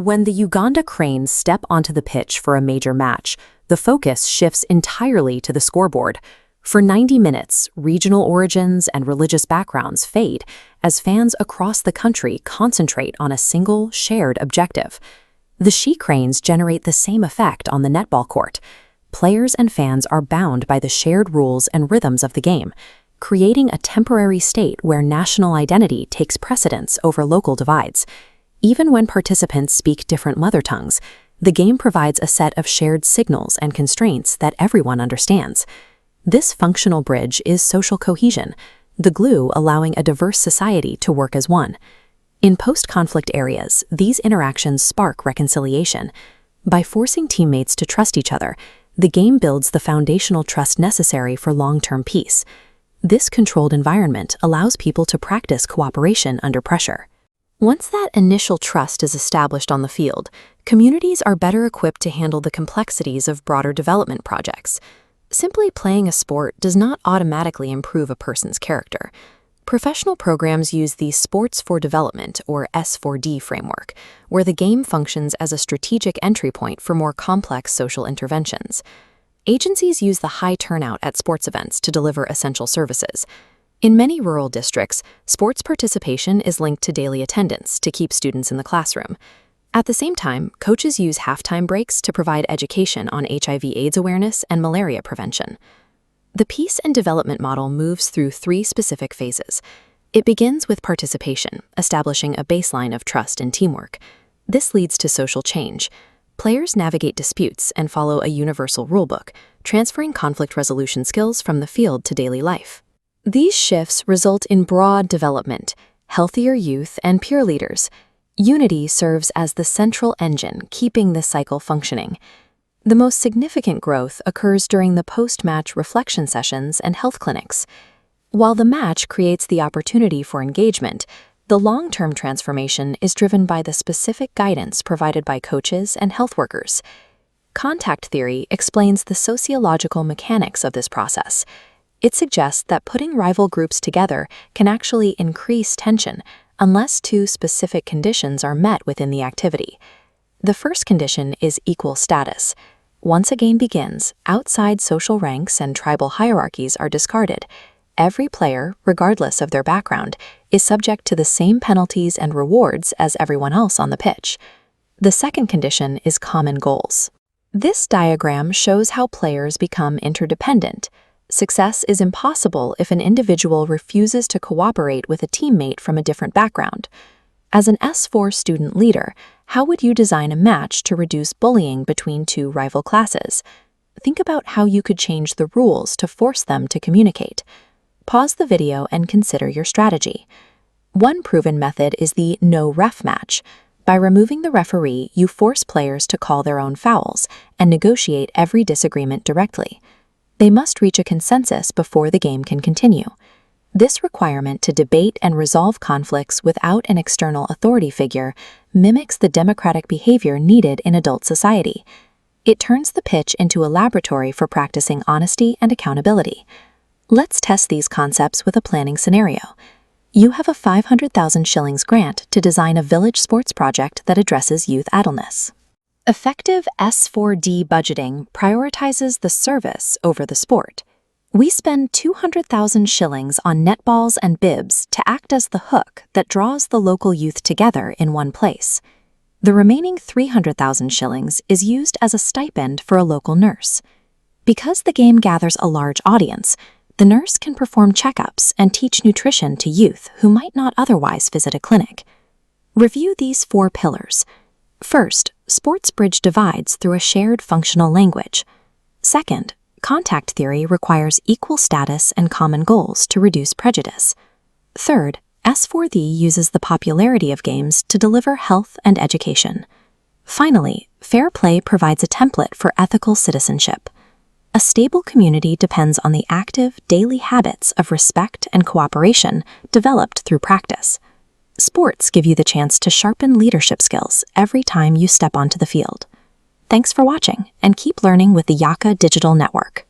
When the Uganda Cranes step onto the pitch for a major match, the focus shifts entirely to the scoreboard. For 90 minutes, regional origins and religious backgrounds fade as fans across the country concentrate on a single, shared objective. The she-cranes generate the same effect on the netball court. Players and fans are bound by the shared rules and rhythms of the game, creating a temporary state where national identity takes precedence over local divides. Even when participants speak different mother tongues, the game provides a set of shared signals and constraints that everyone understands. This functional bridge is social cohesion, the glue allowing a diverse society to work as one. In post-conflict areas, these interactions spark reconciliation. By forcing teammates to trust each other, the game builds the foundational trust necessary for long-term peace. This controlled environment allows people to practice cooperation under pressure. Once that initial trust is established on the field, communities are better equipped to handle the complexities of broader development projects. Simply playing a sport does not automatically improve a person's character. Professional programs use the Sports for Development, or S4D framework, where the game functions as a strategic entry point for more complex social interventions. Agencies use the high turnout at sports events to deliver essential services. In many rural districts, sports participation is linked to daily attendance to keep students in the classroom. At the same time, coaches use halftime breaks to provide education on HIV/AIDS awareness and malaria prevention. The peace and development model moves through 3 specific phases. It begins with participation, establishing a baseline of trust and teamwork. This leads to social change. Players navigate disputes and follow a universal rulebook, transferring conflict resolution skills from the field to daily life. These shifts result in broad development, healthier youth, and peer leaders. Unity serves as the central engine, keeping this cycle functioning. The most significant growth occurs during the post-match reflection sessions and health clinics. While the match creates the opportunity for engagement, the long-term transformation is driven by the specific guidance provided by coaches and health workers. Contact theory explains the sociological mechanics of this process. It suggests that putting rival groups together can actually increase tension unless 2 specific conditions are met within the activity. The first condition is equal status. Once a game begins, outside social ranks and tribal hierarchies are discarded. Every player, regardless of their background, is subject to the same penalties and rewards as everyone else on the pitch. The second condition is common goals. This diagram shows how players become interdependent. Success is impossible if an individual refuses to cooperate with a teammate from a different background. As an S4 student leader, how would you design a match to reduce bullying between 2 rival classes? Think about how you could change the rules to force them to communicate. Pause the video and consider your strategy. One proven method is the no-ref match. By removing the referee, you force players to call their own fouls and negotiate every disagreement directly. They must reach a consensus before the game can continue. This requirement to debate and resolve conflicts without an external authority figure mimics the democratic behavior needed in adult society. It turns the pitch into a laboratory for practicing honesty and accountability. Let's test these concepts with a planning scenario. You have a 500,000 shillings grant to design a village sports project that addresses youth idleness. Effective S4D budgeting prioritizes the service over the sport. We spend 200,000 shillings on netballs and bibs to act as the hook that draws the local youth together in one place. The remaining 300,000 shillings is used as a stipend for a local nurse. Because the game gathers a large audience, the nurse can perform checkups and teach nutrition to youth who might not otherwise visit a clinic. Review these 4 pillars. First, sports bridge divides through a shared functional language. Second, contact theory requires equal status and common goals to reduce prejudice. Third, S4D uses the popularity of games to deliver health and education. Finally, fair play provides a template for ethical citizenship. A stable community depends on the active, daily habits of respect and cooperation developed through practice. Sports give you the chance to sharpen leadership skills every time you step onto the field. Thanks for watching, and keep learning with the Yaka Digital Network.